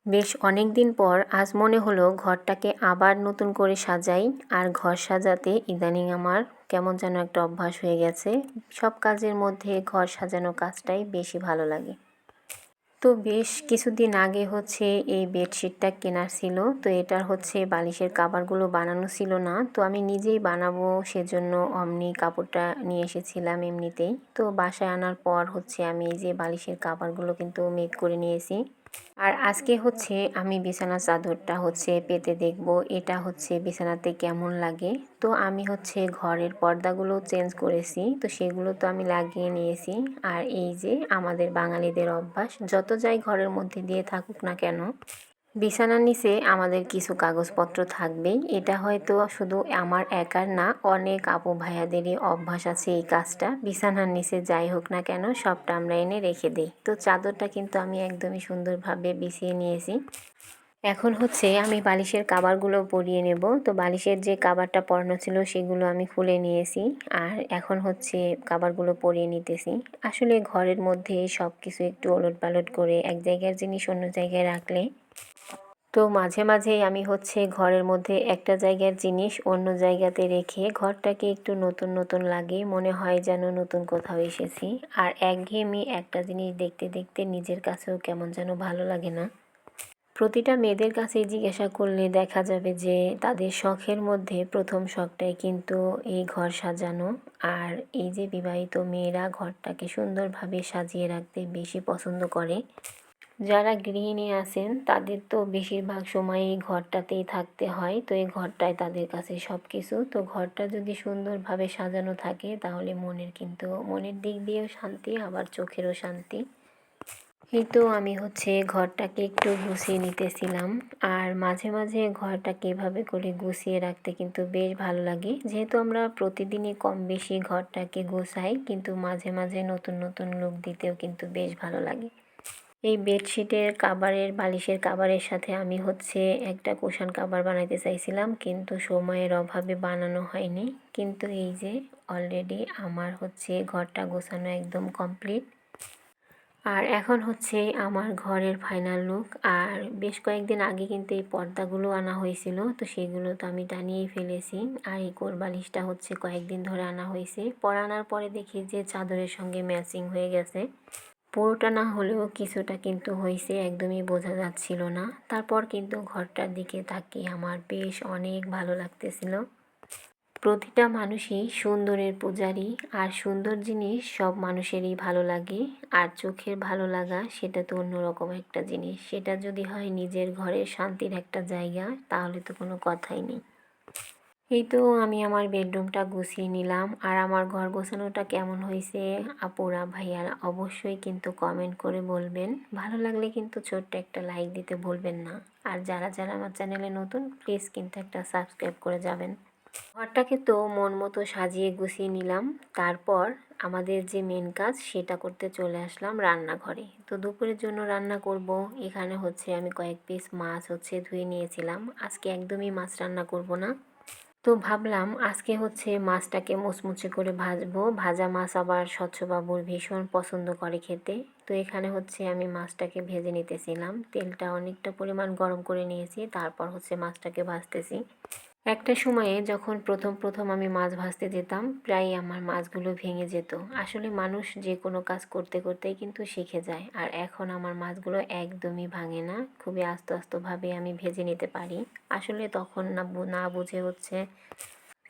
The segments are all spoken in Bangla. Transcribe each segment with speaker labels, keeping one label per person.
Speaker 1: বেশ অনেক দিন পর আজ মনে হলো ঘরটাকে আবার নতুন করে সাজাই। আর ঘর সাজাতে ইদানিং আমার কেমন যেন একটা অভ্যাস হয়ে গেছে। সব কাজের মধ্যে ঘর সাজানো কাজটাই বেশি ভালো লাগে। তো বেশ কিছুদিন আগে হচ্ছে এই বেডশিটটা কেনার ছিল। তো এটার হচ্ছে বালিশের কাভারগুলো বানানো ছিল না, তো আমি নিজেই বানাবো সেজন্য অমনি কাপড়টা নিয়ে এসেছিলাম এমনিতেই। তো বাসায় আনার পর হচ্ছে আমি এই যে বালিশের কাভারগুলো কিন্তু মেক করে নিয়েছি। আর আজকে হচ্ছে আমি বিছানার চাদরটা হচ্ছে পেতে দেখব এটা হচ্ছে বিছানাতে কেমন লাগে। তো আমি হচ্ছে ঘরের পর্দাগুলো চেঞ্জ করেছি, তো সেগুলো তো আমি লাগিয়ে নিয়েছি। আর এই যে আমাদের বাঙালিদের অভ্যাস, যত যাই ঘরের মধ্যে দিয়ে থাকুক না কেন, বিছানার নিচে আমাদের কিছু কাগজপত্র থাকবেই। এটা হয়তো শুধু আমার একার না, অনেক আপু ভাইয়াদেরই অভ্যাস আছে এই কাজটা। বিছানার নিচে যাই হোক না কেন সবটা আমরা এনে রেখে দিই। তো চাদরটা কিন্তু আমি একদমই সুন্দরভাবে বিছিয়ে নিয়েছি। এখন হচ্ছে আমি বালিশের কাভারগুলো পরিয়ে নেব। তো বালিশের যে কাভারটা পরানো ছিল সেগুলো আমি খুলে নিয়েছি। আর এখন হচ্ছে কাভারগুলো পরিয়ে নিতেছি। আসলে ঘরের মধ্যে সব কিছু একটু ওলটপালট করে এক জায়গার জিনিস অন্য জায়গায় রাখলে, তো মাঝে মাঝেই আমি হচ্ছে ঘরের মধ্যে একটা জায়গার জিনিস অন্য জায়গাতে রেখে ঘরটাকে একটু নতুন নতুন লাগে, মনে হয় যেন নতুন কোথাও এসেছি। আর একঘেয়েমি একটা জিনিস দেখতে দেখতে নিজের কাছেও কেমন যেন ভালো লাগে না। প্রতিটা মেয়েদের কাছেই জিজ্ঞাসা করলে দেখা যাবে যে তাদের শখের মধ্যে প্রথম শখটাই কিন্তু এই ঘর সাজানো। আর এই যে বিবাহিত মেয়েরা ঘরটাকে সুন্দরভাবে সাজিয়ে রাখতে বেশি পছন্দ করে। যারা গৃহিণী আছেন তাদের তো বেশিরভাগ সময় এই ঘরটাতেই থাকতে হয়, তো এই ঘরটাই তাদের কাছে সব কিছু। তো ঘরটা যদি সুন্দরভাবে সাজানো থাকে তাহলে মনের দিক দিয়েও শান্তি, আবার চোখেরও শান্তি। এই তো আমি হচ্ছে ঘরটাকে একটু গুছিয়ে নিতেছিলাম। আর মাঝে মাঝে ঘরটাকে এভাবে করে গুছিয়ে রাখতে কিন্তু বেশ ভালো লাগে। যেহেতু আমরা প্রতিদিনই কম বেশি ঘরটাকে গোছাই, কিন্তু মাঝে মাঝে নতুন নতুন লুক দিতেও কিন্তু বেশ ভালো লাগে। এই বেডশিটের কাভারের বালিশের কাভারের সাথে আমি হচ্ছে একটা কুশন কাভার বানাইতে চাইছিলাম, কিন্তু সময়ের অভাবে বানানো হয়নি। কিন্তু এই যে অলরেডি আমার হচ্ছে ঘরটা গোছানো একদম কমপ্লিট। আর এখন হচ্ছে আমার ঘরের ফাইনাল লুক। আর বেশ কয়েকদিন আগে কিন্তু এই পর্দাগুলো আনা হয়েছিল, তো সেগুলো তো আমি টানিয়েই ফেলেছি। আর এই কোরবালিশটা হচ্ছে কয়েকদিন ধরে আনা হয়েছে, আনার পরে দেখি যে চাদরের সঙ্গে ম্যাচিং হয়ে গেছে। পুরোটা না হলেও কিছুটা কিন্তু হয়েছে, একদমই বোঝা যাচ্ছিল না। তারপর কিন্তু ঘরটার দিকে তাকিয়ে আমার বেশ অনেক ভালো লাগতেছিল। প্রতিটা মানুষই সুন্দরের পূজারী, আর সুন্দর জিনিস সব মানুষেরই ভালো লাগে। আর চোখের ভালো লাগা সেটা তো অন্যরকম একটা জিনিস, সেটা যদি হয় নিজের ঘরের শান্তির একটা জায়গা তাহলে তো কোনো কথাই নেই। এই তো আমি আমার বেডরুমটা গুছিয়ে নিলাম। আর আমার ঘর গোছানোটা কেমন হয়েছে আপুরা ভাইয়ারা অবশ্যই কিন্তু কমেন্ট করে বলবেন। ভালো লাগলে কিন্তু ছোট্ট একটা লাইক দিতে ভুলবেন না। আর যারা যারা আমার চ্যানেলে নতুন প্লিজ কিন্তু একটা সাবস্ক্রাইব করে যাবেন। ঘরটাকে তো মন মতো সাজিয়ে গুছিয়ে নিলাম। তারপর আমাদের যে মেন কাজ সেটা করতে চলে আসলাম রান্নাঘরে। তো দুপুরের জন্য রান্না করব। এখানে হচ্ছে আমি কয়েক পিস মাছ হচ্ছে ধুয়ে নিয়েছিলাম। আজকে একদমই মাছ রান্না করব না। তো ভাবলাম আজকে হচ্ছে মাছটাকে মুচমুচে করে ভাজবো। ভাজা মাছ আবার স্বচ্ছবাবুর ভীষণ পছন্দ করে খেতে। তো এখানে হচ্ছে আমি মাছটাকে ভেজে নিতেছিলাম। তেলটা অনেকটা পরিমাণ গরম করে নিয়েছি, তারপর হচ্ছে মাছটাকে ভাজতেছি। একটা সময়ে যখন প্রথম প্রথম আমি মাছ ভাজতে যেতাম প্রায় আমার মাছগুলো ভেঙে যেত। আসলে মানুষ যে কোনো কাজ করতে করতেই কিন্তু শিখে যায়। আর এখন আমার মাছগুলো একদমই ভাঙে না, খুবই আস্তে আস্তেভাবে আমি ভেজে নিতে পারি। আসলে তখন না বুঝে হচ্ছে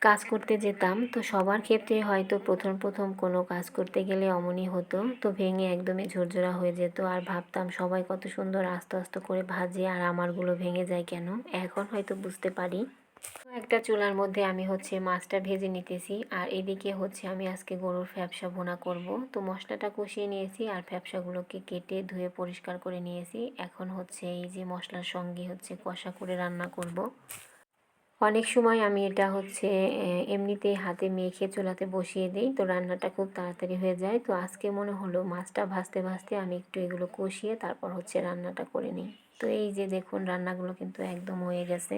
Speaker 1: কাজ করতে যেতাম। তো সবার ক্ষেত্রে হয়তো প্রথম প্রথম কোনো কাজ করতে গেলে অমনই হতো, তো ভেঙে একদমই ঝরঝরা হয়ে যেত। আর ভাবতাম সবাই কত সুন্দর আস্তে আস্তে করে ভাজে আর আমারগুলো ভেঙে যায় কেন। এখন হয়তো বুঝতে পারি। তো একটা চুলার মধ্যে আমি হচ্ছে মাছটা ভেজে নিতেছি। আর এদিকে হচ্ছে আমি আজকে গরুর ফ্যাপসা ভুনা করব। তো মশলাটা কষিয়ে নিয়েছি আর ফ্যাপসাগুলোকে কেটে ধুয়ে পরিষ্কার করে নিয়েছি। এখন হচ্ছে এই যে মশলার সঙ্গে হচ্ছে কষা করে রান্না করব। অনেক সময় আমি এটা হচ্ছে এমনিতেই হাতে মেখে চুলাতে বসিয়ে দিই, তো রান্নাটা খুব তাড়াতাড়ি হয়ে যায়। তো আজকে মনে হলো মাছটা ভাজতে ভাজতে আমি একটু এগুলো কষিয়ে তারপর হচ্ছে রান্নাটা করে নিই। তো এই যে দেখুন রান্নাগুলো কিন্তু একদম হয়ে গেছে।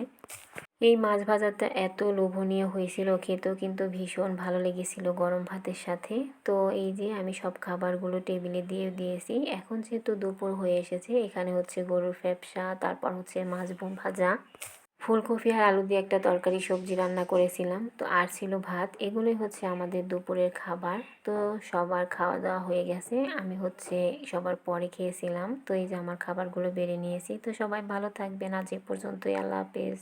Speaker 1: এই মাছ ভাজাটা এত লোভনীয় হয়েছিল, খেতেও কিন্তু ভীষণ ভালো লেগেছিল গরম ভাতের সাথে। তো এই যে আমি সব খাবারগুলো টেবিলে দিয়ে দিয়েছি। এখন যেহেতু দুপুর হয়ে এসেছে, এখানে হচ্ছে গরুর ফ্যাপসা, তারপর হচ্ছে মাছ ভাজা, ফুলকপি আর আলু দিয়ে একটা তরকারি সবজি রান্না করেছিলাম, তো আর ছিল ভাত। এগুলোই হচ্ছে আমাদের দুপুরের খাবার। তো সবার খাওয়া দাওয়া হয়ে গেছে, আমি হচ্ছে সবার পরে খেয়েছিলাম। তো এই যে আমার খাবারগুলো বেড়ে নিয়েছি। তো সবাই ভালো থাকবেন, আজ এ পর্যন্তই, আল্লাহ হাফেজ।